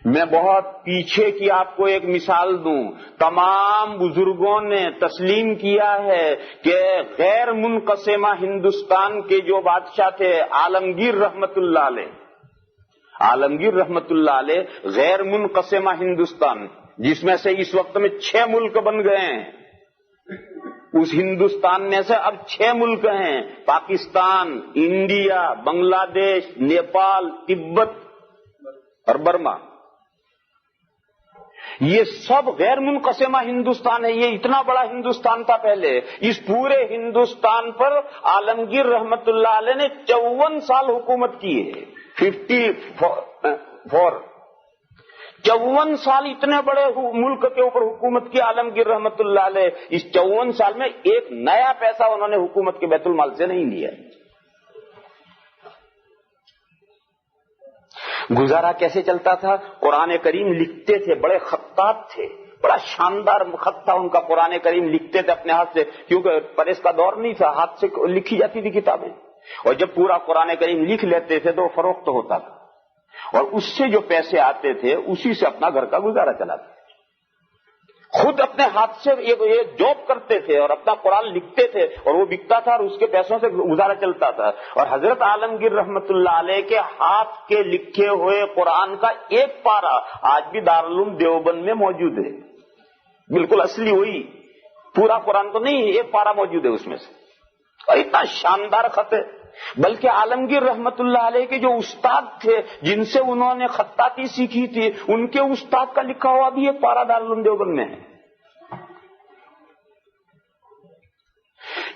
میں بہت پیچھے کی آپ کو ایک مثال دوں، تمام بزرگوں نے تسلیم کیا ہے کہ غیر منقسمہ ہندوستان کے جو بادشاہ تھے عالمگیر رحمت اللہ علیہ، عالمگیر رحمت اللہ علیہ غیر منقسمہ ہندوستان جس میں سے اس وقت میں 6 ملک بن گئے ہیں، اس ہندوستان میں سے اب 6 ملک ہیں، پاکستان، انڈیا، بنگلہ دیش، نیپال، تبت اور برما، یہ سب غیر منقسمہ ہندوستان ہے۔ یہ اتنا بڑا ہندوستان تھا پہلے، اس پورے ہندوستان پر عالمگیر رحمت اللہ علیہ نے 54 سال حکومت کی ہے، 54 سال اتنے بڑے ملک کے اوپر حکومت کی عالمگیر رحمت اللہ علیہ۔ اس 54 سال میں ایک نیا پیسہ انہوں نے حکومت کے بیت المال سے نہیں لیا۔ گزارا کیسے چلتا تھا؟ قرآن کریم لکھتے تھے، بڑے خطاط تھے، بڑا شاندار خط تھا ان کا، قرآن کریم لکھتے تھے اپنے ہاتھ سے، کیونکہ پریس کا دور نہیں تھا، ہاتھ سے لکھی جاتی تھی کتابیں، اور جب پورا قرآن کریم لکھ لیتے تھے تو فروخت ہوتا تھا، اور اس سے جو پیسے آتے تھے اسی سے اپنا گھر کا گزارا چلاتے تھے۔ خود اپنے ہاتھ سے یہ جاب کرتے تھے اور اپنا قرآن لکھتے تھے، اور وہ بکتا تھا اور اس کے پیسوں سے گزارا چلتا تھا۔ اور حضرت عالمگیر رحمت اللہ علیہ کے ہاتھ کے لکھے ہوئے قرآن کا ایک پارہ آج بھی دارالعلوم دیوبند میں موجود ہے، بالکل اصلی وہی، پورا قرآن تو نہیں، ایک پارہ موجود ہے اس میں سے، اور اتنا شاندار خط ہے۔ بلکہ عالمگیر رحمت اللہ علیہ کے جو استاد تھے جن سے انہوں نے خطاطی سیکھی تھی، ان کے استاد کا لکھا ہوا بھی ایک پارہ دارالعلوم دیوبند میں ہے۔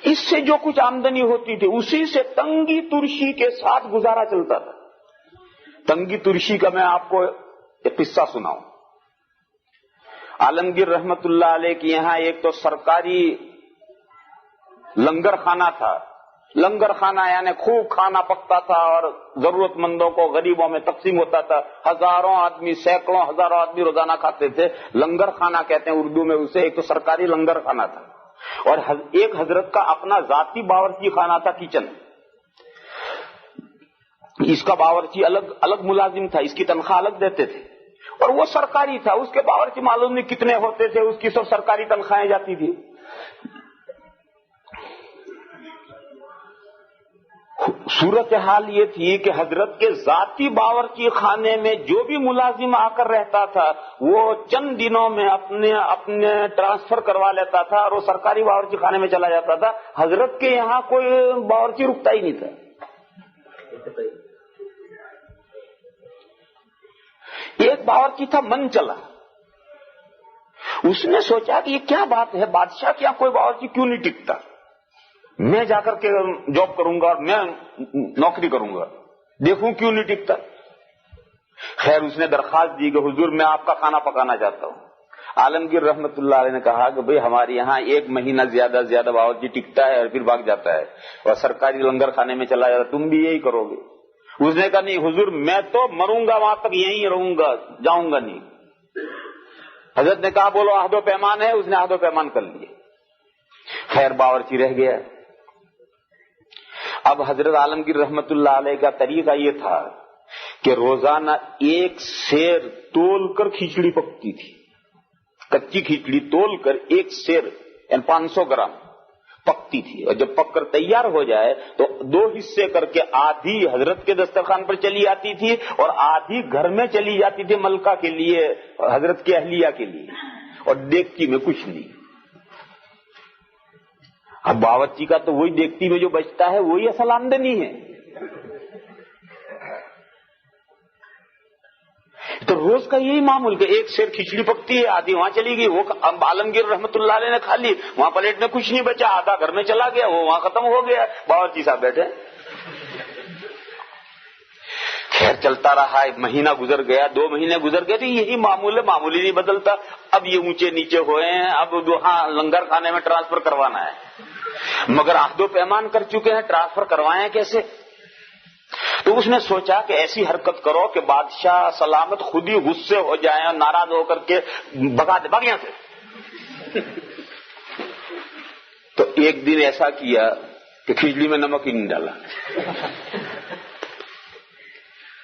اس سے جو کچھ آمدنی ہوتی تھی اسی سے تنگی ترشی کے ساتھ گزارا چلتا تھا۔ تنگی ترشی کا میں آپ کو ایک قصہ سناؤں۔ عالمگیر رحمت اللہ علیہ کے یہاں ایک تو سرکاری لنگر خانہ تھا، لنگر خانہ یعنی خوب کھانا پکتا تھا اور ضرورت مندوں کو غریبوں میں تقسیم ہوتا تھا، ہزاروں آدمی، سینکڑوں ہزاروں آدمی روزانہ کھاتے تھے، لنگر خانہ کہتے ہیں اردو میں اسے۔ ایک تو سرکاری لنگر خانہ تھا، اور ایک حضرت کا اپنا ذاتی باورچی خانہ تھا، کچن۔ اس کا باورچی الگ ملازم تھا، اس کی تنخواہ الگ دیتے تھے، اور وہ سرکاری تھا، اس کے باورچی معلوم نہیں کتنے ہوتے تھے، اس کی سب سرکاری تنخواہیں جاتی تھی۔ صورتحال یہ تھی کہ حضرت کے ذاتی باورچی خانے میں جو بھی ملازم آ کر رہتا تھا وہ چند دنوں میں اپنے ٹرانسفر کروا لیتا تھا اور وہ سرکاری باورچی خانے میں چلا جاتا تھا۔ حضرت کے یہاں کوئی باورچی رکتا ہی نہیں تھا۔ ایک باورچی تھا من چلا، اس نے سوچا کہ یہ کیا بات ہے، بادشاہ کے یہاں کوئی باورچی کیوں نہیں ٹکتا، میں جا کر کے جاب کروں گا اور میں نوکری کروں گا، دیکھوں کیوں نہیں ٹکتا۔ خیر اس نے درخواست دی کہ حضور میں آپ کا کھانا پکانا چاہتا ہوں۔ عالمگیر رحمت اللہ علیہ نے کہا کہ بھئی ہمارے یہاں 1 مہینہ زیادہ باورچی ٹکتا ہے اور پھر بھاگ جاتا ہے اور سرکاری لنگر خانے میں چلا جاتا ہے، تم بھی یہی کرو گے؟ اس نے کہا نہیں حضور میں تو مروں گا وہاں تک یہیں رہوں گا، جاؤں گا نہیں۔ حضرت نے کہا بولو عہد و پیمان ہے، اس نے عہد و پیمان کر لیے۔ خیر باورچی رہ گیا۔ اب حضرت عالمگیر رحمت اللہ علیہ کا طریقہ یہ تھا کہ روزانہ 1 سیر تول کر کھچڑی پکتی تھی، کچی کھچڑی تول کر 1 سیر یعنی 500 گرام پکتی تھی، اور جب پک کر تیار ہو جائے تو 2 حصے کر کے آدھی حضرت کے دسترخوان پر چلی آتی تھی اور آدھی گھر میں چلی جاتی تھی ملکہ کے لیے، حضرت کی اہلیہ کے لیے، اور دیگچی میں کچھ نہیں۔ اب باورچی کا تو وہی دیگچی میں جو بچتا ہے وہی اصل آمدنی ہے۔ تو روز کا یہی معمول کہ 1 سیر کھچڑی پکتی ہے، آدھی وہاں چلی گئی، وہ عالمگیر رحمت اللہ علیہ نے کھا لی، وہاں پلیٹ میں کچھ نہیں بچا، آدھا گھر میں چلا گیا، وہ وہاں ختم ہو گیا، باورچی صاحب بیٹھے۔ خیر چلتا رہا، 1 مہینہ گزر گیا، 2 مہینے گزر گئے، تو یہی معمول ہے، معمول ہی نہیں بدلتا۔ اب یہ اونچے نیچے ہوئے ہیں، اب وہاں لنگر خانے میں ٹرانسفر کروانا ہے، مگر عہد و پیمان کر چکے ہیں، ٹرانسفر کروائیں کیسے؟ تو اس نے سوچا کہ ایسی حرکت کرو کہ بادشاہ سلامت خود ہی غصے ہو جائیں اور ناراض ہو کر کے بھاگ یہاں سے۔ تو ایک دن ایسا کیا کہ کھچڑی میں نمک ہی نہیں ڈالا،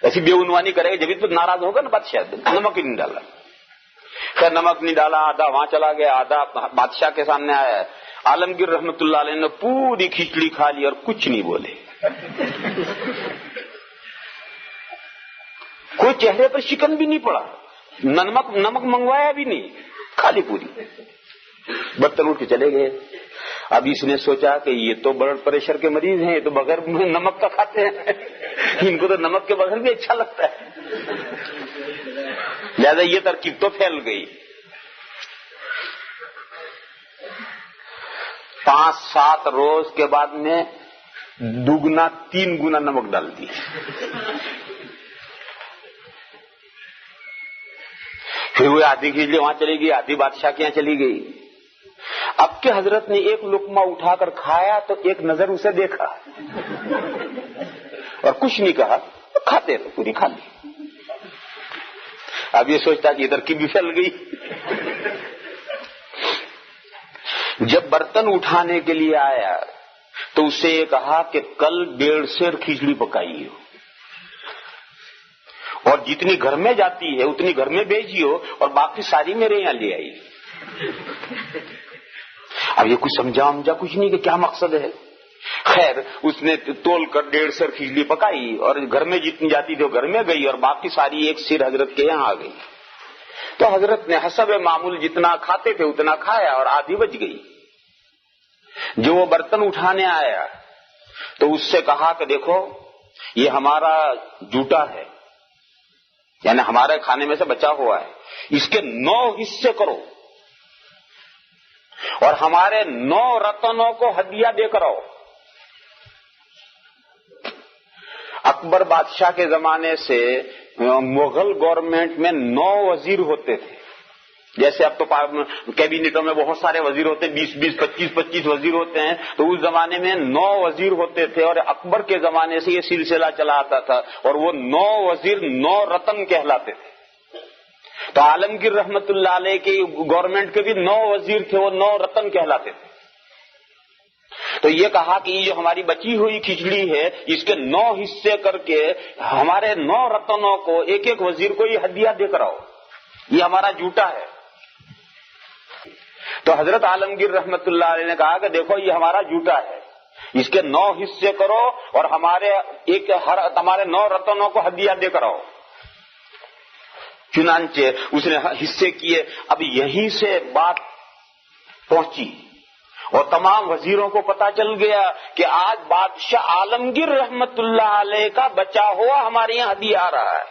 ایسی بےعنوانی کرے گا جبھی تو ناراض ہوگا نا بادشاہ. نمک ہی نہیں ڈالا. خیر نمک نہیں ڈالا, آدھا وہاں چلا گیا, آدھا بادشاہ کے سامنے آیا. عالمگیر رحمت اللہ علیہ نے پوری کھچڑی کھا لی اور کچھ نہیں بولے. کوئی چہرے پر شکن بھی نہیں پڑا, نمک منگوایا بھی نہیں, کھا لی پوری. برتن اٹھ کے چلے گئے. اب اس نے سوچا کہ یہ تو بلڈ پریشر کے مریض ہیں, یہ تو بغیر نمک کا کھاتے ہیں, ان کو تو نمک کے بغیر بھی اچھا لگتا ہے. لہذا یہ ترکیب تو پھیل گئی. 5-7 روز کے بعد میں 2-3 گنا نمک ڈال دی. پھر وہ آدھی کھچڑی وہاں چلی گئی, آدھی بادشاہ کے یہاں چلی گئی. اب کے حضرت نے ایک لقمہ اٹھا کر کھایا تو ایک نظر اسے دیکھا اور کچھ نہیں کہا, کھاتے تو پوری کھا لی. اب یہ سوچتا کہ ادھر کی بھی پھیل گئی. جب برتن اٹھانے کے لیے آیا تو اسے یہ کہا کہ کل 1.5 سیر کھچڑی پکائی ہو اور جتنی گھر میں جاتی ہے اتنی گھر میں بھیجی ہو اور باقی ساری میرے یہاں لے آئی. اب یہ کچھ سمجھا کچھ نہیں کہ کیا مقصد ہے. خیر اس نے تول کر 1.5 سیر کھچڑی پکائی اور گھر میں جتنی جاتی تھی وہ گھر میں گئی اور باقی ساری 1 سیر حضرت کے یہاں آ گئی. تو حضرت نے حسب معمول جتنا کھاتے تھے اتنا کھایا اور آدھی بچ گئی. جو وہ برتن اٹھانے آیا تو اس سے کہا کہ دیکھو یہ ہمارا جوٹا ہے, یعنی ہمارے کھانے میں سے بچا ہوا ہے, اس کے 9 حصے کرو اور ہمارے 9 رتنوں کو ہدیہ دے کر آؤ. اکبر بادشاہ کے زمانے سے مغل گورنمنٹ میں 9 وزیر ہوتے تھے. جیسے اب تو کیبینٹوں میں بہت سارے وزیر ہوتے ہیں, 20-20, 25-25 وزیر ہوتے ہیں. تو اس زمانے میں 9 وزیر ہوتے تھے اور اکبر کے زمانے سے یہ سلسلہ چلا آتا تھا اور وہ 9 وزیر 9 رتن کہلاتے تھے. تو عالمگیر رحمت اللہ علیہ کی گورنمنٹ کے بھی 9 وزیر تھے, وہ 9 رتن کہلاتے تھے. تو یہ کہا کہ یہ جو ہماری بچی ہوئی کھچڑی ہے اس کے 9 حصے کر کے ہمارے 9 رتنوں کو ایک وزیر کو یہ ہدیہ دے کر آؤ, یہ ہمارا جوٹا ہے. تو حضرت عالمگیر رحمت اللہ علیہ نے کہا کہ دیکھو یہ ہمارا جوٹا ہے, اس کے 9 حصے کرو اور ہمارے 9 رتنوں کو ہدیہ دے کر آؤ. چنانچہ اس نے حصے کیے. اب یہیں سے بات پہنچی اور تمام وزیروں کو پتا چل گیا کہ آج بادشاہ عالمگیر رحمت اللہ علیہ کا بچا ہوا ہمارے یہاں ہدیہ آ رہا ہے.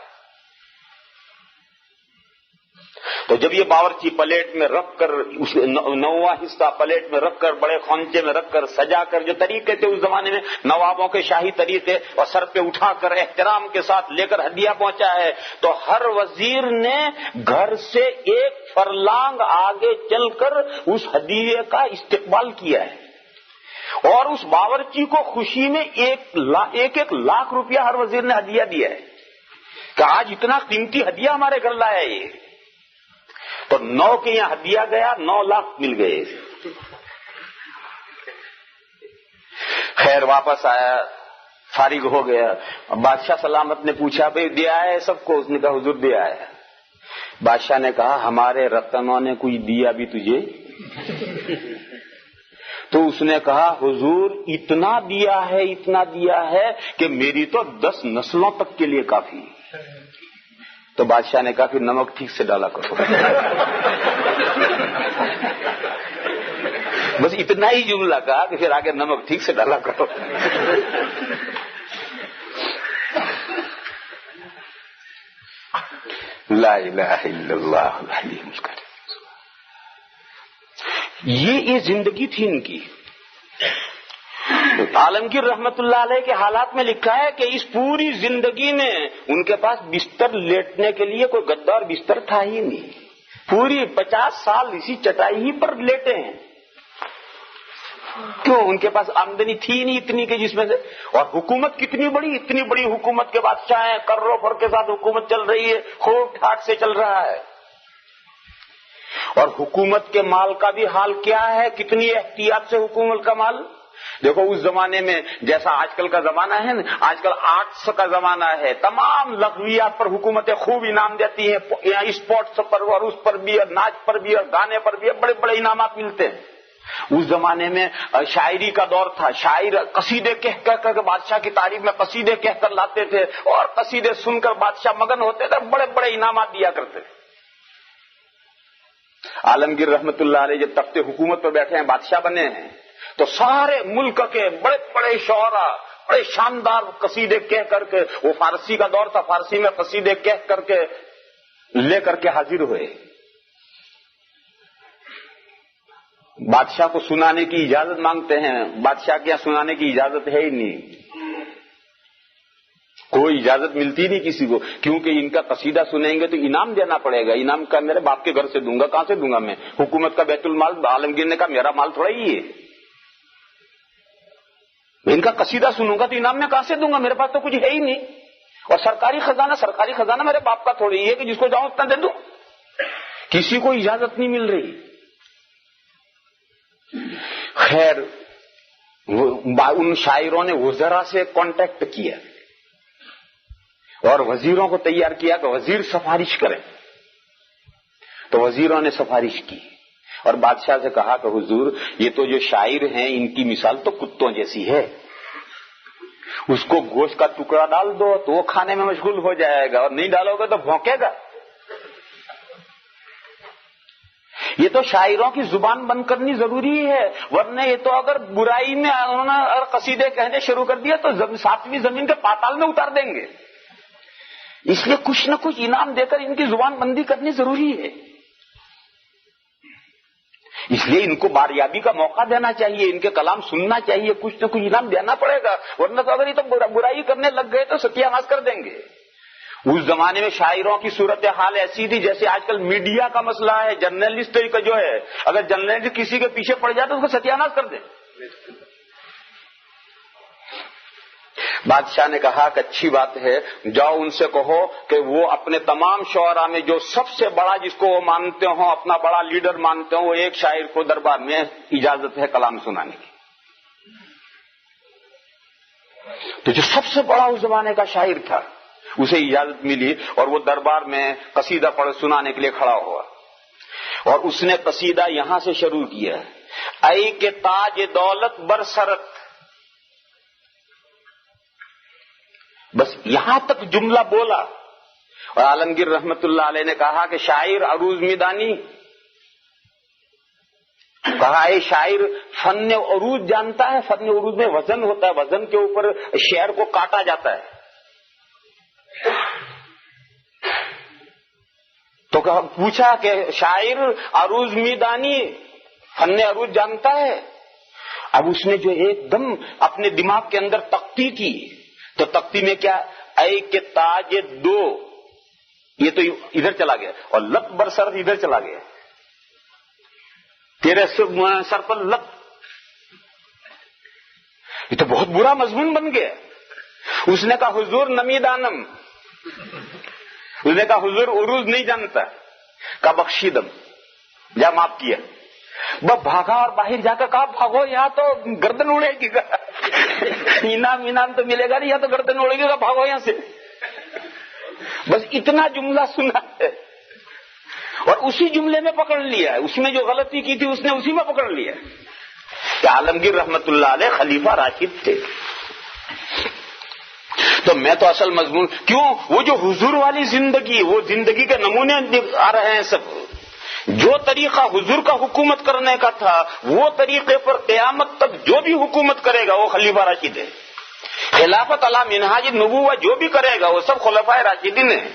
تو جب یہ باورچی پلیٹ میں رکھ کر اس 9واں حصہ پلیٹ میں رکھ کر بڑے خونچے میں رکھ کر سجا کر, جو طریقے تھے اس زمانے میں نوابوں کے شاہی طریقے, اور سر پہ اٹھا کر احترام کے ساتھ لے کر ہدیہ پہنچا ہے, تو ہر وزیر نے گھر سے 1 فرلانگ آگے چل کر اس ہدیے کا استقبال کیا ہے. اور اس باورچی کو خوشی میں 1 لاکھ روپیہ ہر وزیر نے ہدیہ دیا ہے کہ آج اتنا قیمتی ہدیہ ہمارے گھر لایا یہ. تو 9 کے یہاں ہدیہ گیا, 9 لاکھ مل گئے. خیر واپس آیا, فارغ ہو گیا. بادشاہ سلامت نے پوچھا بھئی دیا ہے سب کو؟ اس نے کہا حضور دیا ہے. بادشاہ نے کہا ہمارے رتنوں نے کچھ دیا بھی تجھے؟ تو اس نے کہا حضور اتنا دیا ہے کہ میری تو 10 نسلوں تک کے لیے کافی. تو بادشاہ نے کہا پھر نمک ٹھیک سے ڈالا کرو. بس اتنا ہی جملہ کہا کہ پھر آگے نمک ٹھیک سے ڈالا کرو. لا الہ الا اللہ العلی الکریم. یہ زندگی تھی ان کی. عالمگیر رحمت اللہ علیہ کے حالات میں لکھا ہے کہ اس پوری زندگی میں ان کے پاس بستر لیٹنے کے لیے کوئی گدا اور بستر تھا ہی نہیں. پوری 50 سال اسی چٹائی ہی پر لیٹے ہیں. کیوں؟ ان کے پاس آمدنی تھی نہیں اتنی کہ جس میں سے, اور حکومت کتنی بڑی حکومت کے بادشاہ ہیں, کرو فر کے ساتھ حکومت چل رہی ہے, خوب ٹھاٹ سے چل رہا ہے. اور حکومت کے مال کا بھی حال کیا ہے, کتنی احتیاط سے حکومت کا مال, دیکھو اس زمانے میں جیسا آج کل کا زمانہ ہے نا، آج کل آرٹس کا زمانہ ہے، تمام لغویات پر حکومتیں خوب انعام دیتی ہیں، یہاں اسپورٹس پر اور اس پر بھی، اور ناچ پر بھی، اور گانے پر بھی بڑے بڑے انعامات ملتے ہیں۔ اس زمانے میں شاعری کا دور تھا، شاعر قصیدے کہہ کر کے بادشاہ کی تعریف میں قصیدے کہہ کر لاتے تھے، اور قصیدے سن کر بادشاہ مگن ہوتے تھے، بڑے بڑے انعامات دیا کرتے تھے۔ عالمگیر رحمت اللہ علیہ جب تخت حکومت پر بیٹھے ہیں، بادشاہ بنے ہیں، تو سارے ملک کے بڑے بڑے شعراء بڑے شاندار قصیدے کہہ کر کے، وہ فارسی کا دور تھا، فارسی میں قصیدے کہہ کر کے لے کر کے حاضر ہوئے۔ بادشاہ کو سنانے کی اجازت مانگتے ہیں، بادشاہ کے یہاں سنانے کی اجازت ہے ہی نہیں، کوئی اجازت ملتی نہیں کسی کو، کیونکہ ان کا قصیدہ سنیں گے تو انعام دینا پڑے گا۔ انعام کا میرے باپ کے گھر سے دوں گا، کہاں سے دوں گا میں؟ حکومت کا بیت المال، عالمگیر نے کہا میرا مال تھوڑا ہی ہے، میں ان کا قصیدہ سنوں گا تو انعام میں کہاں سے دوں گا؟ میرے پاس تو کچھ ہے ہی نہیں، اور سرکاری خزانہ میرے باپ کا تھوڑی ہے کہ جس کو جاؤں اتنا دے دوں۔ کسی کو اجازت نہیں مل رہی۔ خیر ان شاعروں نے وزراء سے کانٹیکٹ کیا اور وزیروں کو تیار کیا کہ وزیر سفارش کریں، تو وزیروں نے سفارش کی اور بادشاہ سے کہا کہ حضور یہ تو جو شاعر ہیں ان کی مثال تو کتوں جیسی ہے، اس کو گوشت کا ٹکڑا ڈال دو تو وہ کھانے میں مشغول ہو جائے گا، اور نہیں ڈالو گے تو بھونکے گا۔ یہ تو شاعروں کی زبان بند کرنی ضروری ہے، ورنہ یہ تو اگر برائی میں انہوں نے اگر قصیدے کہنے شروع کر دیا تو ساتویں زمین کے پاتال میں اتار دیں گے۔ اس لیے کچھ نہ کچھ انعام دے کر ان کی زبان بندی کرنی ضروری ہے۔ اس لیے ان کو باریابی کا موقع دینا چاہیے، ان کے کلام سننا چاہیے، کچھ نہ کچھ انعام دینا پڑے گا، ورنہ تو اگر یہ تو برائی کرنے لگ گئے تو ستیہ ناش کر دیں گے۔ اس زمانے میں شاعروں کی صورتحال ایسی تھی جیسے آج کل میڈیا کا مسئلہ ہے، جرنلسٹ کا جو ہے، اگر جرنلسٹ کسی کے پیچھے پڑ جائے تو اس کو ستیہ ناش کر دیں۔ بادشاہ نے کہا کہ اچھی بات ہے، جاؤ ان سے کہو کہ وہ اپنے تمام شعراء میں جو سب سے بڑا جس کو وہ مانتے ہوں، اپنا بڑا لیڈر مانتے ہوں، وہ ایک شاعر کو دربار میں اجازت ہے کلام سنانے کی۔ تو جو سب سے بڑا اس زمانے کا شاعر تھا اسے اجازت ملی اور وہ دربار میں قصیدہ پڑھ سنانے کے لیے کھڑا ہوا، اور اس نے قصیدہ یہاں سے شروع کیا، اے کہ تاج دولت برسرت، بس یہاں تک جملہ بولا، اور عالمگیر رحمت اللہ علیہ نے کہا کہ شاعر عروض میدانی، کہا اے شاعر فن عروض جانتا ہے؟ فن عروض میں وزن ہوتا ہے، وزن کے اوپر شعر کو کاٹا جاتا ہے۔ تو پوچھا کہ شاعر عروض میدانی فن عروض جانتا ہے؟ اب اس نے جو ایک دم اپنے دماغ کے اندر تختی کی، تو تختی میں کیا، اے کہ تاج دو، یہ تو ادھر چلا گیا، اور لت برسر ادھر چلا گیا، تیرے سر پر لت، یہ تو بہت برا مضمون بن گیا۔ اس نے کہا حضور نمی دانم، اس نے کہا حضور عروض نہیں جانتا، کہا بخشیدم، جا معاف کیا۔ وہ بھاگا اور باہر جا کر کہا بھاگو یہاں تو گردن اڑے گی، انعام تو ملے گا نہیں، یہاں تو گردن اڑے گی، بھاگو یہاں سے۔ بس اتنا جملہ سنا ہے اور اسی جملے میں پکڑ لیا ہے، اس میں جو غلطی کی تھی اس نے اسی میں پکڑ لیا کہ عالمگیر رحمت اللہ علیہ خلیفہ راشد تھے۔ تو میں تو اصل مضمون کیوں، وہ جو حضور والی زندگی، وہ زندگی کے نمونے آ رہے ہیں سب، جو طریقہ حضور کا حکومت کرنے کا تھا وہ طریقے پر قیامت تک جو بھی حکومت کرے گا وہ خلیفہ راشد ہے۔ خلافت علی منہاج النبوہ جو بھی کرے گا وہ سب خلفائے راشدین ہیں،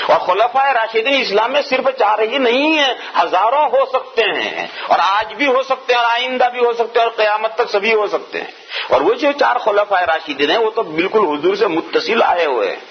اور خلفائے راشدین اسلام میں صرف 4 ہی نہیں ہیں، ہزاروں ہو سکتے ہیں، اور آج بھی ہو سکتے ہیں اور آئندہ بھی ہو سکتے ہیں اور قیامت تک سبھی ہو سکتے ہیں۔ اور وہ جو 4 خلفائے راشدین ہیں وہ تو بالکل حضور سے متصل آئے ہوئے ہیں۔